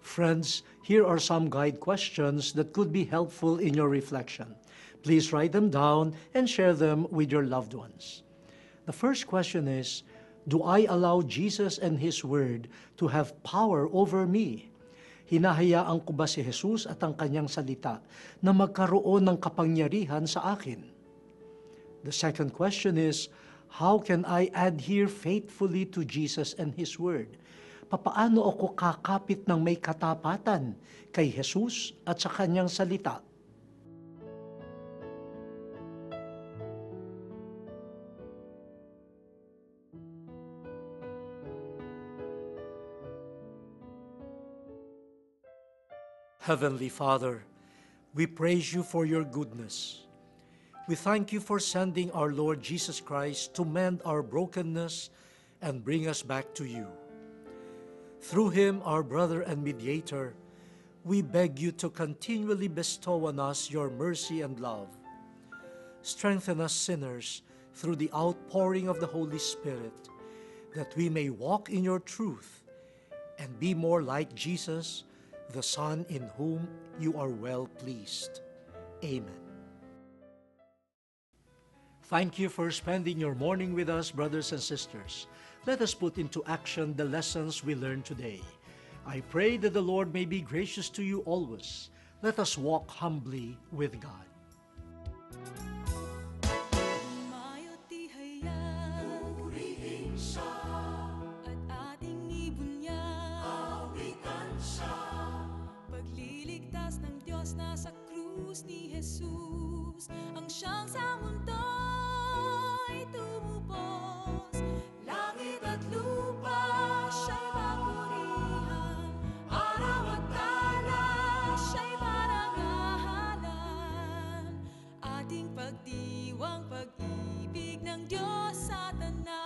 Friends, here are some guide questions that could be helpful in your reflection. Please write them down and share them with your loved ones. The first question is, do I allow Jesus and His Word to have power over me? Hinahayaan ko ba si Jesus at ang kanyang salita na magkaroon ng kapangyarihan sa akin? The second question is, how can I adhere faithfully to Jesus and His Word? Papaano ako kakapit ng may katapatan kay Jesus at sa kanyang salita? Heavenly Father, we praise you for your goodness. We thank you for sending our Lord Jesus Christ to mend our brokenness and bring us back to you. Through him, our brother and mediator, we beg you to continually bestow on us your mercy and love. Strengthen us sinners through the outpouring of the Holy Spirit, that we may walk in your truth and be more like Jesus, the Son in whom you are well pleased. Amen. Thank you for spending your morning with us, brothers and sisters. Let us put into action the lessons we learned today. I pray that the Lord may be gracious to you always. Let us walk humbly with God. Nasa krus ni Jesus, ang siyang sa mundo'y tumubos. Langit at lupa, siya'y papurihan, araw at tala, siya'y parangalan. Ating pagdiwang pag-ibig ng Diyos sa tanan.